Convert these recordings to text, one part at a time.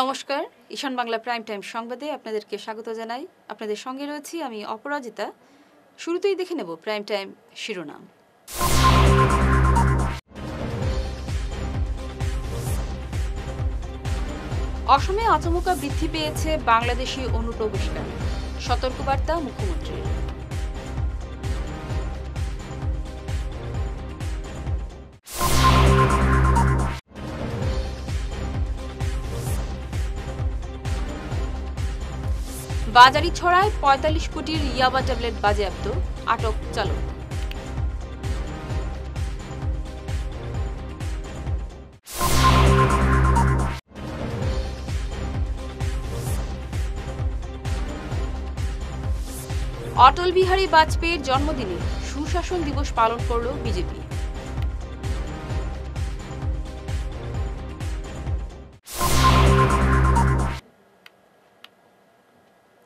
নমস্কার, ঈশান Bangla prime time সংবাদে আপনাদেরকে স্বাগত জানাই। আপনাদের সঙ্গে রয়েছি আমি অপরাজিতা। শুরুতেই দেখে নেব প্রাইম টাইম শিরোনাম। অসমে আচমকা বৃদ্ধি পেয়েছে বাংলাদেশি অনুপ্রবেশকারী, সতর্কবার্তা মুখ্যমন্ত্রীর। বাজারিছড়ায় ৪৫ কোটির ইয়াবা ট্যাবলেট বাজেয়াপ্ত, আটক চালক। অটল বিহারী বাজপেয়ীর জন্মদিনে সুশাসন দিবস পালন করল বিজেপি।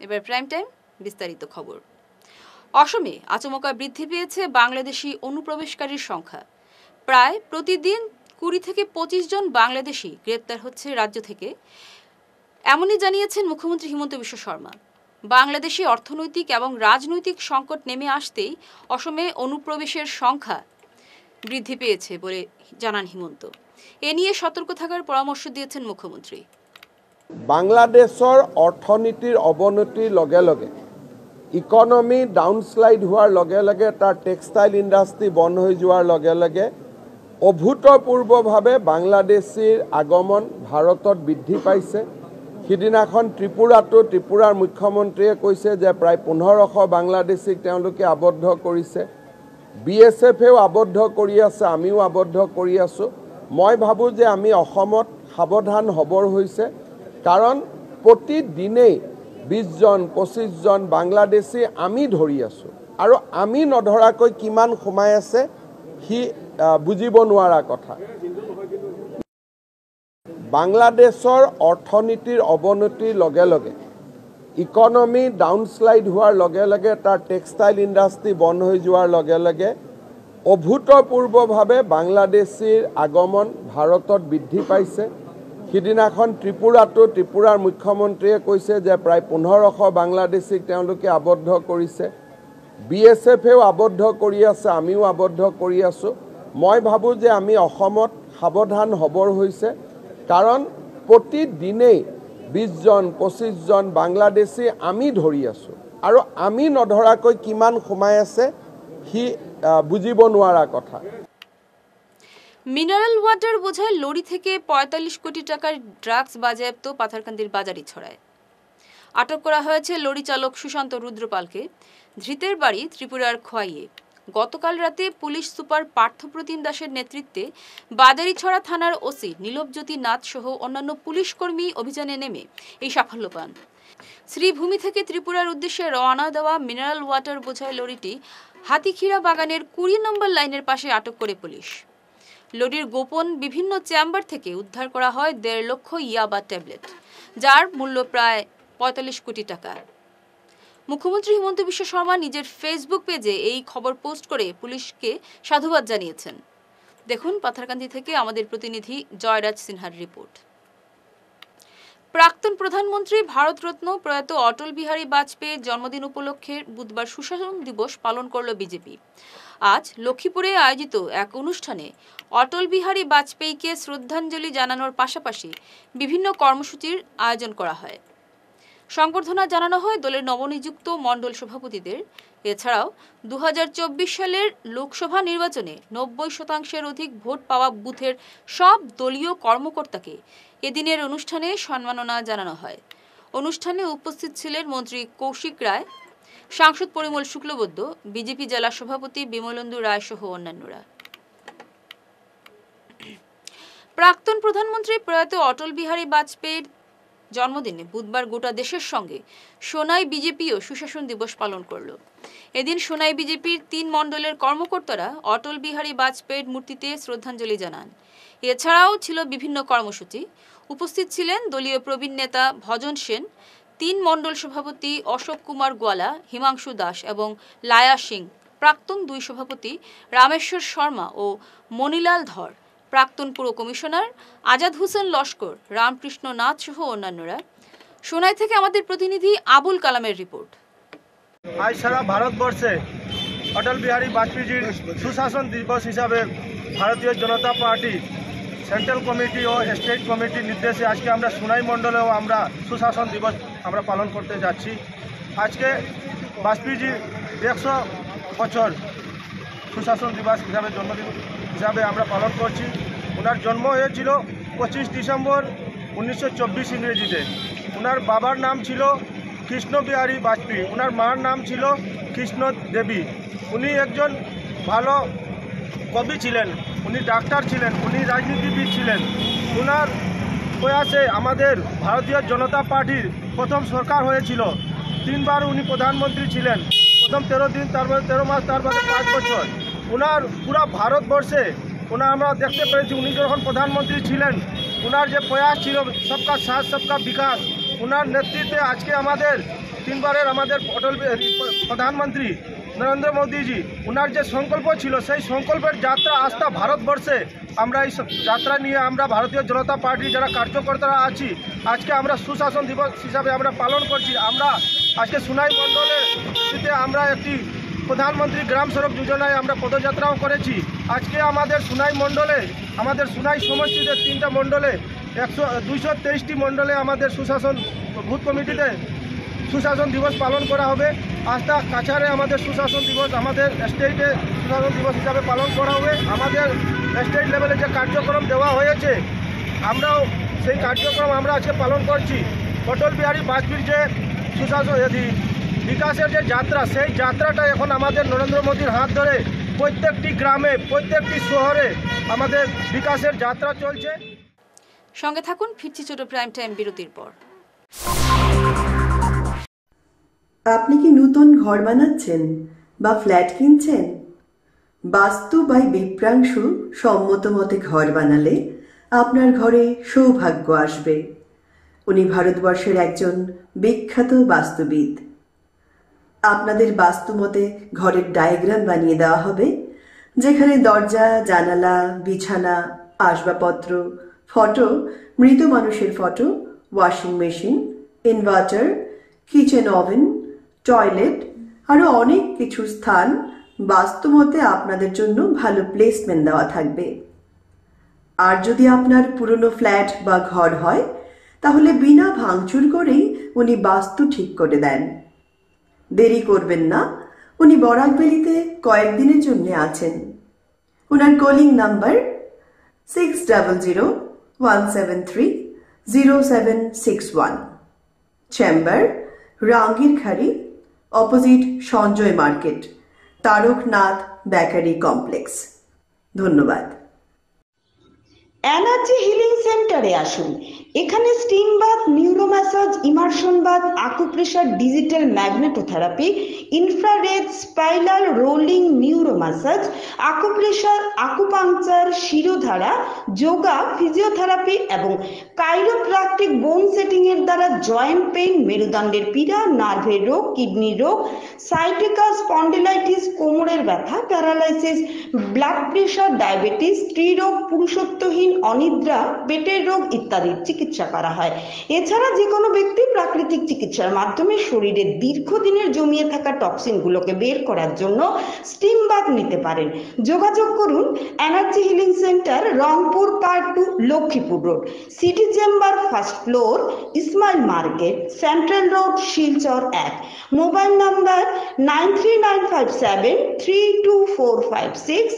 এবার প্রাইম টাইম বিস্তারিত খবর। অসমে আচমকা বৃদ্ধি পেয়েছে বাংলাদেশি অনুপ্রবেশকারীর সংখ্যা। প্রায় প্রতিদিন ২০ থেকে ২৫ জন বাংলাদেশি গ্রেপ্তার হচ্ছে রাজ্য থেকে, এমনই জানিয়েছেন মুখ্যমন্ত্রী হিমন্ত বিশ্ব শর্মা। বাংলাদেশে অর্থনৈতিক এবং রাজনৈতিক সংকট নেমে আসতেই অসমে অনুপ্রবেশের সংখ্যা বৃদ্ধি পেয়েছে বলে জানান হিমন্ত। এ নিয়ে সতর্ক থাকার পরামর্শ দিয়েছেন মুখ্যমন্ত্রী। বাংলাদেশৰ অৰ্থনীতিৰ অৱনতিৰ লগে লগে ইকনমি ডাউনশ্লাইড হোৱাৰ লগে লগে তাৰ টেক্সটাইল ইণ্ডাষ্ট্ৰী বন্ধ হৈ যোৱাৰ লগে লগে অভূতপূৰ্বভাৱে বাংলাদেশীৰ আগমন ভাৰতত বৃদ্ধি পাইছে। সিদিনাখন ত্ৰিপুৰাৰ মুখ্যমন্ত্ৰীয়ে কৈছে যে প্ৰায় ১৫০০ বাংলাদেশীক তেওঁলোকে আবদ্ধ কৰিছে। BSFেও আবদ্ধ কৰি আছে, আমিও আবদ্ধ কৰি আছোঁ। মই ভাবোঁ যে আমি অসমত সাৱধান হ'বৰ হৈছে, কাৰণ প্ৰতিদিনেই ২০ জন ২৫ জন বাংলাদেশী আমি ধৰি আছোঁ, আৰু আমি নধৰাকৈ কিমান সোমাই আছে সি বুজিব নোৱাৰা কথা। বাংলাদেশৰ অৰ্থনীতিৰ অৱনতিৰ লগে লগে ইকনমি ডাউনশ্লাইড হোৱাৰ লগে লগে তাৰ টেক্সটাইল ইণ্ডাষ্ট্ৰী বন্ধ হৈ যোৱাৰ লগে লগে অভূতপূৰ্বভাৱে বাংলাদেশীৰ আগমন ভাৰতত বৃদ্ধি পাইছে। সিদিনাখন ত্ৰিপুৰাৰ মুখ্যমন্ত্ৰীয়ে কৈছে যে প্ৰায় ১৫০০ বাংলাদেশীক তেওঁলোকে আবদ্ধ কৰিছে। BSFেও আবদ্ধ কৰি আছে, আমিও আবদ্ধ কৰি আছোঁ। মই ভাবোঁ যে আমি অসমত সাৱধান হ'বৰ হৈছে, কাৰণ প্ৰতিদিনেই ২০ জন ২৫ জন বাংলাদেশী আমি ধৰি আছোঁ, আৰু আমি নধৰাকৈ কিমান সোমাই আছে সি বুজিব নোৱাৰা কথা। মিনারেল ওয়াটার বোঝাই লরি থেকে ৪৫ কোটি টাকার ড্রাগস বাজেয়াপ্ত পাথারকান্দির বাজারিছড়ায়। আটক করা হয়েছে লরি চালক সুশান্ত রুদ্রপালকে। ধৃতের বাড়ি ত্রিপুরার খোয়াইয়ে। গতকাল রাতে পুলিশ সুপার পার্থপ্রতিম দাসের নেতৃত্বে বাজারিছড়া থানার ওসি নীলবজ্যোতি নাথ সহ অন্যান্য পুলিশ কর্মী অভিযানে নেমে এই সাফল্য পান। শ্রীভূমি থেকে ত্রিপুরার উদ্দেশ্যে রওনা দেওয়া মিনারেল ওয়াটার বোঝাই লরিটি হাতিখিরা বাগানের ২০ নম্বর লাইনের পাশে আটক করে পুলিশ। লরির গোপন বিভিন্ন চেম্বার থেকে উদ্ধার করা হয় ১.৫ লক্ষ ইয়াবা ট্যাবলেট, যার মূল্য প্রায় ৪৫ কোটি টাকা। মুখ্যমন্ত্রী হিমন্ত বিশ্ব শর্মা নিজের ফেসবুক পেজে এই খবর পোস্ট করে পুলিশকে সাধুবাদ জানিয়েছেন। দেখুন পাথারকান্দি থেকে আমাদের প্রতিনিধি জয়রাজ সিনহার রিপোর্ট। প্রাক্তন প্রধানমন্ত্রী ভারতরত্ন প্রয়াত অটল বিহারী বাজপেয়ীর জন্মদিন উপলক্ষে বুধবার সুশাসন দিবস পালন করল বিজেপি। আজ লক্ষ্মীপুরে আয়োজিত এক অনুষ্ঠানে অটল বিহারী বাজপেয়ীকে শ্রদ্ধাঞ্জলি জানানোর পাশাপাশি বিভিন্ন কর্মসূচির আয়োজন করা হয়। সংবর্ধনা জানানো হয় দলের নবনিযুক্ত মণ্ডল সভাপতিদের। এছাড়াও ২০২৪ সালের লোকসভা নির্বাচনে ৯০% অধিক ভোট পাওয়া বুথের সব দলীয় কর্মকর্তাকে এদিনের অনুষ্ঠানে সম্মাননা জানানো হয়। অনুষ্ঠানে উপস্থিত ছিলেন মন্ত্রী কৌশিক রায়, সাংসদ পরিমল শুক্লবৈদ্য, বিজেপি জেলা সভাপতি বিমলেন্দু রায় সহ অন্যান্যরা। প্রাক্তন প্রধানমন্ত্রী প্রয়াত অটল বিহারী বাজপেয়ীর জন্মদিনে বুধবার গোটা দেশের সঙ্গে সোনাই বিজেপিও সুশাসন দিবস পালন করল। এদিন সোনাই বিজেপির ৩ মণ্ডলের কর্মকর্তারা অটল বিহারী বাজপেয়ীর মূর্তিতে শ্রদ্ধাঞ্জলি জানান। এছাড়াও ছিল বিভিন্ন কর্মসূচি। উপস্থিত ছিলেন দলীয় প্রবীণ নেতা ভজন সেন, ৩ মণ্ডল সভাপতি অশোক কুমার গোয়ালা, হিমাংশু দাস এবং লায়া সিং, প্রাক্তন 2 সভাপতি রামেশ্বর শর্মা ও মণিলাল ধর, প্রাক্তন পুর কমিশনার আজাদ হোসেন লস্কর, রামকৃষ্ণ নাথ সহ অন্যান্যরা। সোনাই থেকে আমাদের প্রতিনিধি আবুল কালামের রিপোর্ট। আজ সারা ভারতবর্ষে অটল বিহারী বাজপেয়ীজির সুশাসন দিবস হিসাবে ভারতীয় জনতা পার্টি সেন্ট্রাল কমিটি ও স্টেট কমিটির নির্দেশে আজকে আমরা সোনাই মণ্ডলেও আমরা সুশাসন দিবস আমরা পালন করতে যাচ্ছি। আজকে বাজপেয়ীজির 100 বছর সুশাসন দিবস হিসাবে জন্মদিন হিসাবে আমরা পালন করছি। ওনার জন্ম হয়েছিল 25 ডিসেম্বর 1924 ইংরেজিতে। ওনার বাবার নাম ছিল কৃষ্ণ বিহারী বাজপেয়ী, ওনার মার নাম ছিল কৃষ্ণ দেবী। উনি একজন ভালো কবি ছিলেন, উনি ডাক্তার ছিলেন, উনি রাজনীতিবিদ ছিলেন। ওনার প্রয়াসে আমাদের ভারতীয় জনতা পার্টির প্রথম সরকার হয়েছিল। 3 বার উনি প্রধানমন্ত্রী ছিলেন, প্রথম 13 দিন, তারপরে 13 মাস, তারপরে 5 বছর। ওনার পুরা ভারতবর্ষে আমরা দেখতে পেরেছি উনি যখন প্রধানমন্ত্রী ছিলেন, ওনার যে প্রয়াস ছিল সবকা সাথ সবকা বিকাশ, ওনার নেতৃত্বে আজকে আমাদের 3 বারের আমাদের অটল প্রধানমন্ত্রী নরেন্দ্র মোদীজি, ওনার যে সংকল্প ছিল সেই সংকল্পের যাত্রা আস্থা ভারতবর্ষে আমরা এই যাত্রা নিয়ে আমরা ভারতীয় জনতা পার্টির যারা কার্যকর্তারা আছি আজকে আমরা সুশাসন দিবস হিসাবে আমরা পালন করছি। আমরা আজকে সোনাই মণ্ডলের আমরা একটি প্রধানমন্ত্রী গ্রাম সড়ক যোজনায় আমরা পদযাত্রাও করেছি। আজকে আমাদের সোনাই মণ্ডলে, আমাদের সোনাই সমষ্টিতে 3টা মণ্ডলে 223টি মণ্ডলে আমাদের সুশাসন বুথ কমিটিতে সুশাসন দিবস পালন করা হবে। আস্থা কাছাড়ে আমাদের সুশাসন দিবস, আমাদের স্টেটে সুশাসন দিবস হিসাবে পালন করা হবে। আমাদের স্টেট লেভেলে যে কার্যক্রম দেওয়া হয়েছে আমরাও সেই কার্যক্রম আমরা আজকে পালন করছি। অটল বিহারী বাজপেয়ীর যে সুশাসন বিকাশের যে যাত্রা, সেই যাত্রাটা এখন আমাদের নরেন্দ্র মোদীর হাত ধরে প্রত্যেকটি গ্রামে, প্রত্যেকটি শহরে আমাদের বিকাশের যাত্রা চলছে। সঙ্গে থাকুন, ফিরছি ছোট প্রাইম টাইম বিরতির পর। আপনি কি নতুন ঘর বানাচ্ছেন বা ফ্ল্যাট কিনছেন? বাস্তু বাই বিপ্রাংশু সম্মত মতে ঘর বানালে আপনার ঘরে সৌভাগ্য আসবে। উনি ভারতবর্ষের একজন বিখ্যাত বাস্তুবিদ। আপনাদের বাস্তু মতে ঘরের ডায়াগ্রাম বানিয়ে দেওয়া হবে, যেখানে দরজা, জানালা, বিছানা, আসবাবপত্র, ফটো, মৃত মানুষের photo, washing machine, inverter, kitchen oven, toilet আরও অনেক কিছু স্থান বাস্তুমতে আপনাদের জন্য ভালো প্লেসমেন্ট দেওয়া থাকবে। আর যদি আপনার পুরনো ফ্ল্যাট বা ঘর হয় তাহলে বিনা ভাঙচুর করেই উনি বাস্তু ঠিক করে দেন। দেরি করবেন না, উনি বরাকবেলিতে কয়েকদিনের জন্য আছেন। ওনার calling number 6001730761, chamber Rangirkhari, opposite Sanjay market, Taraknath bakery complex. ধন্যবাদ। এনার্জি হিলিং সেন্টারে আসুন। এখানে steam bath, neuro massage, immersion bath, acupressure, digital magnetotherapy, infrared, spiral rolling neuro massage, acupressure, acupuncture, shirodhara, yoga, physiotherapy এবং কাইরোপ্র্যাকটিক বোন সেটিং এর দ্বারা জয়েন্ট পেইন, মেরুদণ্ডের পীড়া, নার্ভের রোগ, কিডনির রোগ, সাইটিকা, স্পন্ডিলাইটিস, কোমরের ব্যথা, প্যারালাইসিস, ব্লাড প্রেশার, ডায়াবেটিস, স্ত্রীরোগ, পুরুষত্বহীন, অনিদ্রা, পেটের রোগ ইত্যাদির চিকিৎসা করা হয়। এছাড়া যে কোনো ব্যক্তি প্রাকৃতিক চিকিৎসার মাধ্যমে শরীরের দীর্ঘদিনের জমিয়ে থাকা টক্সিন গুলোকে বের করার জন্য স্টিম বাথ নিতে পারেন। যোগাযোগ করুন energy healing centre, Rangpur part 2, Lakshmipur road, city chamber, first floor, Ismail market, central road, Silchar 1। Mobile number 9395732456,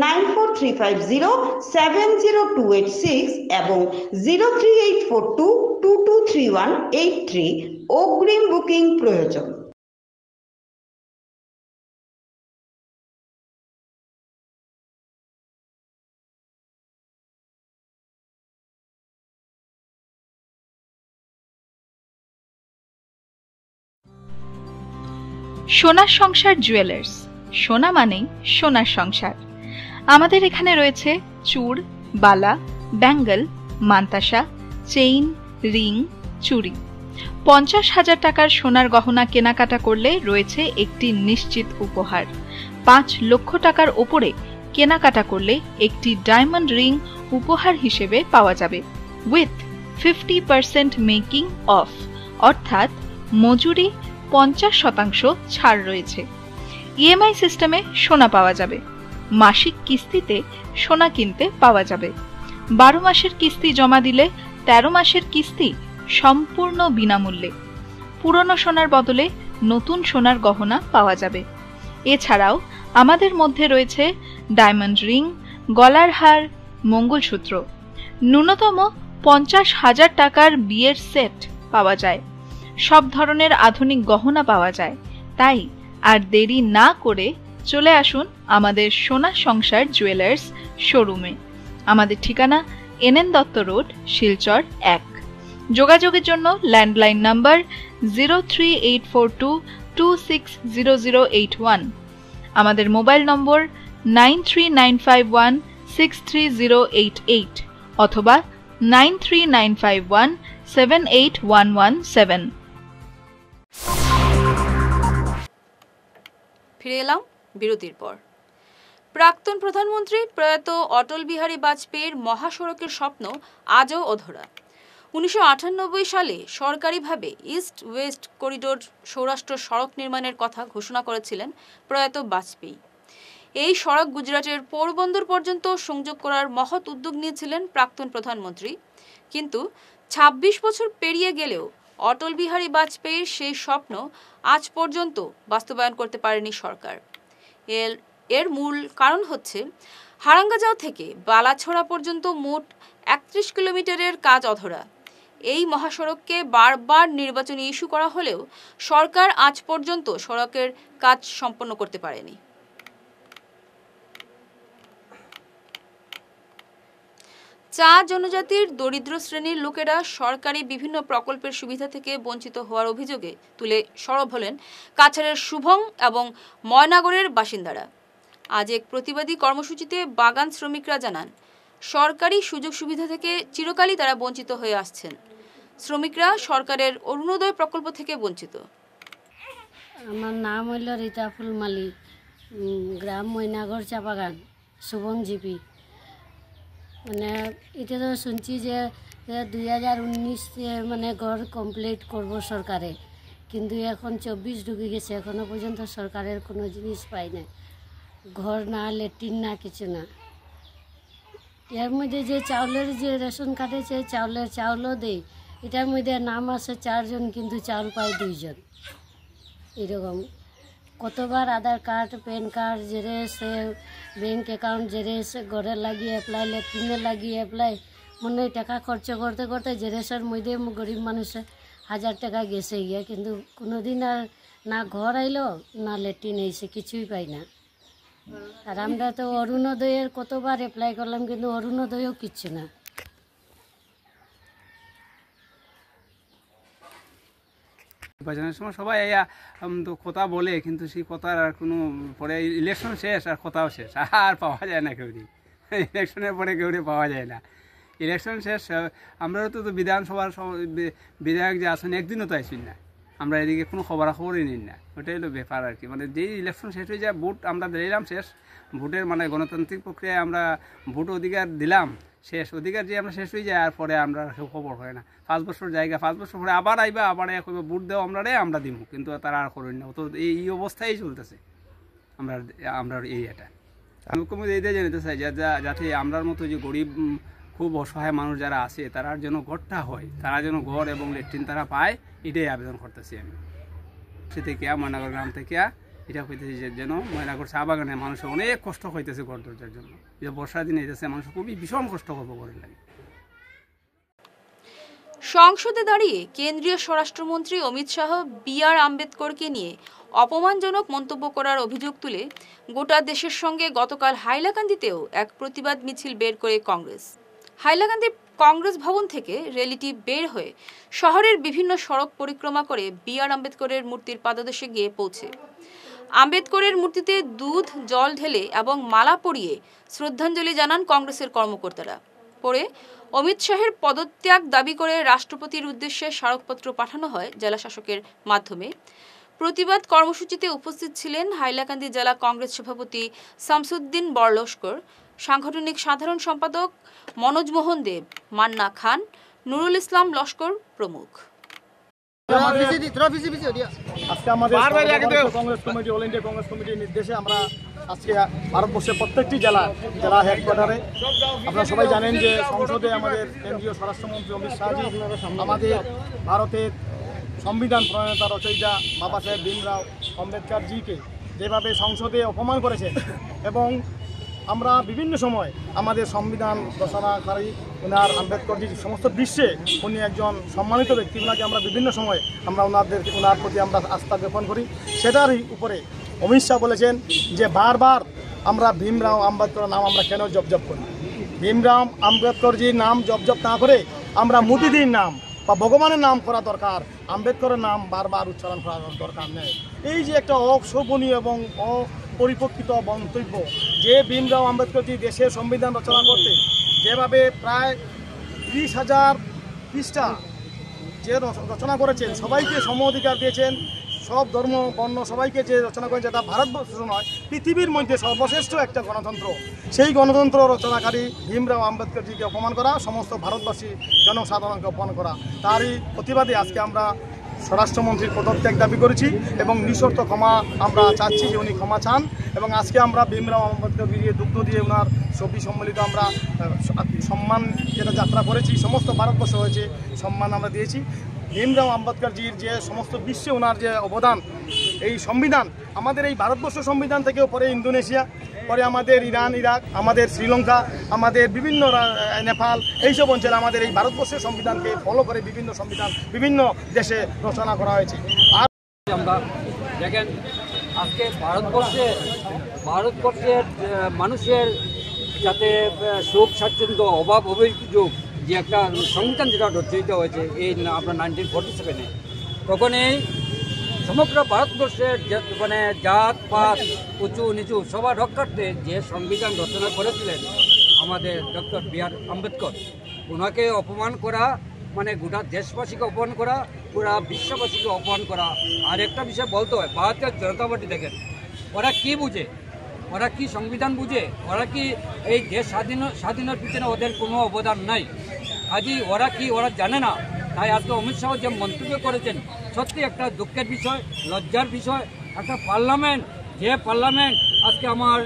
9435070286 এবং 03842223183। অগ্রিম বুকিং প্রয়োজন। সোনার সংসার জুয়েলার্স। সোনা মানেই সোনার সংসার। আমাদের এখানে রয়েছে চূড়, বালা, ব্যাঙ্গল, মান্তাসা, চেইন, রিং, চুড়ি। 50,000 টাকার সোনার গহনা কেনাকাটা করলে রয়েছে একটি নিশ্চিত উপহার। 5 লক্ষ টাকার ওপরে কেনাকাটা করলে একটি ডায়মন্ড রিং উপহার হিসেবে পাওয়া যাবে উইথ 50% মেকিং অফ, অর্থাৎ মজুরি 50% ছাড় রয়েছে। ইএমআই সিস্টেমে সোনা পাওয়া যাবে। মাসিক কিস্তিতে সোনা কিনতে পাওয়া যাবে। 12 মাসের কিস্তি জমা দিলে 13 মাসের কিস্তি সম্পূর্ণ বিনামূল্যে। পুরনো সোনার বদলে নতুন সোনার গহনা পাওয়া যাবে। এছাড়াও আমাদের মধ্যে রয়েছে ডায়মন্ড রিং, গলার হার, মঙ্গলসূত্র। ন্যূনতম 50,000 টাকার বিয়ের সেট পাওয়া যায়। সব ধরনের আধুনিক গহনা পাওয়া যায়। তাই আর দেরি না করে চলে আসুন আমাদের সোনা সংসার জুয়েলার্স শোরুমে। আমাদের ঠিকানা NN দত্ত রোড, শিলচর 1। যোগাযোগের জন্য ল্যান্ডলাইন নাম্বার 038422600081, আমাদের মোবাইল নম্বর 9395163088 অথবা 9395178117। ফিরে এলাম বিরতির পর। প্রাক্তন প্রধানমন্ত্রী প্রয়াত অটল বিহারী বাজপেয়ীর মহাসড়কের স্বপ্ন আজও অধরা। 1998 সালে সরকারিভাবে ইস্ট ওয়েস্ট করিডোর সৌরাষ্ট্র সড়ক নির্মাণের কথা ঘোষণা করেছিলেন প্রয়াত বাজপেয়ী। এই সড়ক গুজরাটের পোরবন্দর পর্যন্ত সংযোগ করার মহৎ উদ্যোগ নিয়েছিলেন প্রাক্তন প্রধানমন্ত্রী। কিন্তু 26 বছর পেরিয়ে গেলেও অটল বিহারী বাজপেয়ীর সেই স্বপ্ন আজ পর্যন্ত বাস্তবায়ন করতে পারেনি সরকার। এর মূল কারণ হচ্ছে হারাঙ্গাজাও থেকে বালাছড়া পর্যন্ত মোট 31 কিলোমিটারের কাজ অধরা। এই মহাসড়ককে বারবার নির্বাচনী ইস্যু করা হলেও সরকার আজ পর্যন্ত সড়কের কাজ সম্পন্ন করতে পারেনি। চা জনজাতির দরিদ্র শ্রেণীর লোকেরা সরকারি বিভিন্ন প্রকল্পের সুবিধা থেকে বঞ্চিত হওয়ার অভিযোগে তুলে সরব হলেন কাছাড়ের শুভং এবং ময়নাগরের বাসিন্দারা। আজ এক প্রতিবাদী কর্মসূচিতে বাগান শ্রমিকরা জানান, সরকারি সুযোগ সুবিধা থেকে চিরকালই তারা বঞ্চিত হয়ে আসছেন। শ্রমিকরা সরকারের অরুণোদয় প্রকল্প থেকে বঞ্চিত। আমার নাম হইল রীতা ফুলমালি, গ্রাম ময়নাগর চা বাগান, শুভং জিপি। মানে এটা তো শুনছি যে 2019 মানে ঘর কমপ্লিট করব সরকারে, কিন্তু এখন 24 ঢুকে গেছে, এখনো পর্যন্ত সরকারের কোনো জিনিস পাই না। ঘর না, ল্যাট্রিন না, কিছু না। এর মধ্যে যে চাউলের যে রেশন কার্ডে যে চাউলের চাউলও দেয়, এটার মধ্যে নাম আছে 4 জন, কিন্তু চাউল পায় 2 জন। এরকম কতবার Aadhaar card, pan card xerox, bank account xerox, ঘরে লাগিয়ে অ্যাপ্লাই, ল্যাট্রিনে লাগিয়ে অ্যাপ্লাই, মনে টাকা খরচ করতে করতে জেরেসের মধ্যে গরিব মানুষের 1000 টাকা গেছে গিয়ে, কিন্তু কোনোদিন আর না ঘর আইলো না ল্যাট্রিন এসে, কিছুই পাই না। আর আমরা তো অরুণোদয়ের কতবার অ্যাপ্লাই করলাম, কিন্তু অরুণোদয়ও কিচ্ছু না। নির্বাচনের সময় সবাই তো কথা বলে, কিন্তু সেই কথার আর কোনো, পরে ইলেকশন শেষ আর কথাও শেষ, আর পাওয়া যায় না কেউরি। ইলেকশনের পরে কেউরি পাওয়া যায় না। ইলেকশন শেষ, আমরা তো বিধানসভার বিধায়ক যে আসেন একদিনও তো আসেন না, আমরা এদিকে কোনো খবরাখবরই নিন না। ওটাই হলো ব্যাপার আর কি। মানে যেই ইলেকশন শেষ হয়ে যায়, ভোট আমরা দিলাম শেষ, ভোটের মানে গণতান্ত্রিক প্রক্রিয়ায় আমরা ভোট অধিকার দিলাম শেষ, অধিকার যে আমরা শেষ হয়ে যায়, আর পরে আমরা খবর হয় না। 5 বছর জায়গা, 5 বছর পরে আবার আইবা, আবার কইবা ভোট দেওয়া আমরা দিব, কিন্তু তারা আর করেন না। তো এই অবস্থায় চলতেছে আমরা এটা। মুখ্যমন্ত্রী এইটাই জানাতে চাই যাতে আমরার মতো যে গরিব খুব অসহায় মানুষ যারা আছে, তারার যেন ঘরটা হয়, তারা যেন ঘর এবং ল্যাট্রিন তারা পায়, এটাই আবেদন করতেছি আমি। সে থেকে ময়নাগর গ্রাম থেকে এটা হইতেছে যে যেন ময়নাগর চা বাগানে মানুষের অনেক কষ্ট হইতেছে ঘর দরজার জন্য। যে বর্ষার দিনে এসেছে মানুষ খুবই ভীষণ কষ্ট করবো ঘরের লাগে। সংসদে দাঁড়িয়ে কেন্দ্রীয় স্বরাষ্ট্রমন্ত্রী অমিত শাহ BR আম্বেদকরকে নিয়ে অপমানজনক মন্তব্য করার অভিযোগ তুলে গোটা দেশের সঙ্গে গতকাল হাইলাকান্দিতেও এক প্রতিবাদ মিছিল বের করে কংগ্রেস। হাইলাকান্দি কংগ্রেস ভবন থেকে র্যালিটি বের হয়ে শহরের বিভিন্ন সড়ক পরিক্রমা করে BR আম্বেদকরের মূর্তির পাদদেশে গিয়ে পৌঁছে আম্বেদকরের মূর্তিতে দুধ, জল ঢেলে এবং মালা পরিয়ে শ্রদ্ধাঞ্জলি জানান কংগ্রেসের কর্মকর্তারা। পরে অমিত শাহের পদত্যাগ দাবি করে রাষ্ট্রপতির উদ্দেশ্যে স্মারকপত্র পাঠানো হয় জেলা শাসকের মাধ্যমে। প্রতিবাদ কর্মসূচিতে উপস্থিত ছিলেন হাইলাকান্দি জেলা কংগ্রেস সভাপতি শামসুদ্দিন বড়লস্কর, সাংগঠনিক সাধারণ সম্পাদক মনোজ মোহন দেব, মান্না খান, নুরুল ইসলাম লস্কর প্রমুখ। আজকে আমাদের Congress committee, all India Congress কমিটির নির্দেশে আমরা আজকে ভারতবর্ষের প্রত্যেকটি জেলা হেডকোয়ার্টারে, আপনারা সবাই জানেন যে সংসদে আমাদের কেন্দ্রীয় স্বরাষ্ট্রমন্ত্রী অমিত শাহজি আমাদের ভারতের সংবিধান প্রণেতা রচয়িতা বাবা সাহেব ভীমরাও আম্বেদকরজিকে যেভাবে সংসদে অপমান করেছেন, এবং আমরা বিভিন্ন সময় আমাদের সংবিধান রচনাকারী ওনার আম্বেদকরজি সমস্ত বিশ্বে উনি একজন সম্মানিত ব্যক্তি, ওনাকে আমরা বিভিন্ন সময় আমরা ওনার প্রতি আমরা আস্থা জ্ঞাপন করি। সেটারই উপরে অমিত শাহ বলেছেন যে বারবার আমরা ভীমরাও আম্বেদকরের নাম আমরা কেন জপ করি। ভীমরাও আম্বেদকরজির নাম জপ না করে আমরা মোদিজির নাম বা ভগবানের নাম করা দরকার, আম্বেদকরের নাম বারবার উচ্চারণ করা দরকার নেই। এই যে একটা অশোভনীয় এবং অপরিপক্ষিত মন্তব্য, যে ভীমরাও আম্বেদকরজি দেশের সংবিধান রচনা করতে যেভাবে প্রায় 30,000 পৃষ্ঠা যে রচনা করেছেন, সবাইকে সম অধিকার দিয়েছেন, সব ধর্ম বর্ণ সবাইকে যে রচনা করেছে, এটা ভারতবর্ষ নয় পৃথিবীর মধ্যে সর্বশ্রেষ্ঠ একটা গণতন্ত্র। সেই গণতন্ত্র রচনাকারী ভীমরাও আম্বেদকরজিকে অপমান করা, সমস্ত ভারতবাসী জনসাধারণকে অপমান করা, তারই প্রতিবাদে আজকে আমরা স্বরাষ্ট্রমন্ত্রীর পদত্যাগ দাবি করেছি এবং নিঃশর্ত ক্ষমা আমরা চাচ্ছি যে উনি ক্ষমা চান। এবং আজকে আমরা ভীমরাও আম্বেদকরজিকে দুগ্ধ দিয়ে ওনার ছবি সম্মিলিত আমরা সম্মান যেটা যাত্রা করেছি, সমস্ত ভারতবর্ষ হয়েছে সম্মান আমরা দিয়েছি। ভীমরাও আম্বেদকরজির যে সমস্ত বিশ্বে ওনার যে অবদান, এই সংবিধান আমাদের এই ভারতবর্ষ সংবিধান থেকেও পরে ইন্দোনেশিয়া, পরে আমাদের ইরান, ইরাক, আমাদের শ্রীলঙ্কা, আমাদের বিভিন্ন নেপাল, এইসব অঞ্চলে আমাদের এই ভারতবর্ষের সংবিধানকে ফলো করে বিভিন্ন সংবিধান বিভিন্ন দেশে রচনা করা হয়েছে। আর আমরা দেখেন আজকে ভারতবর্ষের মানুষের যাতে সুখ স্বাচ্ছন্দ্য অভাব অভিযোগ যে একটা সংবিধান যেটা রচিত হয়েছে এই আপনার 1947-এ, তখন এই সমগ্র ভারতবর্ষের মানে জাত পাত উঁচু নিচু সবার রক্ষার্থে যে সংবিধান রচনা করেছিলেন আমাদের ডক্টর বি.আর. আম্বেদকর, ওনাকে অপমান করা মানে গোটা দেশবাসীকে অপমান করা, পুরা বিশ্ববাসীকে অপমান করা। আর একটা বিষয় বলতে হয়, ভারতীয় জনতা পার্টি দেখেন ওরা কি বুঝে, ওরা কি সংবিধান বুঝে, ওরা কি এই দেশ স্বাধীনের পিছনে ওদের কোনো অবদান নাই। আজই ওরা জানে না। তাই আজকে অমিত শাহ যে মন্তব্য করেছেন সত্যি একটা দুঃখের বিষয়, লজ্জার বিষয়। একটা পার্লামেন্ট আজকে আমার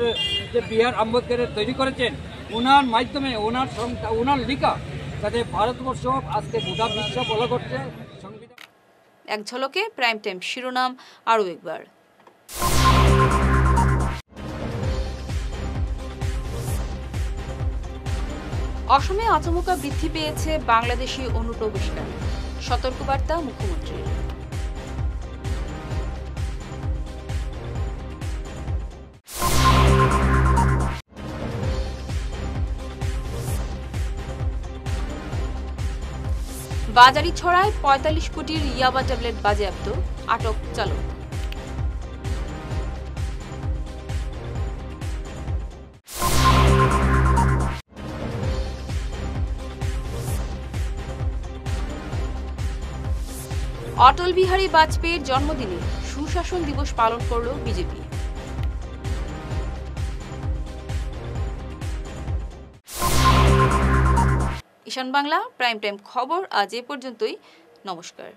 যে বি.আর. আম্বেদকরের তৈরি করেছেন, ওনার মাধ্যমে ওনার লিখা যাতে ভারতবর্ষ আজকে গোটা বিশ্ব ফলো করছে সংবিধান। এক ঝলকে প্রাইম টাইম শিরোনাম আরও একবার। অসমে আচমকা বৃদ্ধি পেয়েছে বাংলাদেশি অনুপ্রবেশকারী, সতর্কবার্তা মুখ্যমন্ত্রীর। বাজারি ছড়ায় ৪৫ কোটির ইয়াবা ট্যাবলেট বাজেয়াপ্ত, আটক চালক। অটল বিহারী বাজপেয়ীর জন্মদিনে সুশাসন দিবস পালন করল বিজেপি। ঈশান বাংলা প্রাইম টাইম খবর আজ এ পর্যন্তই। নমস্কার।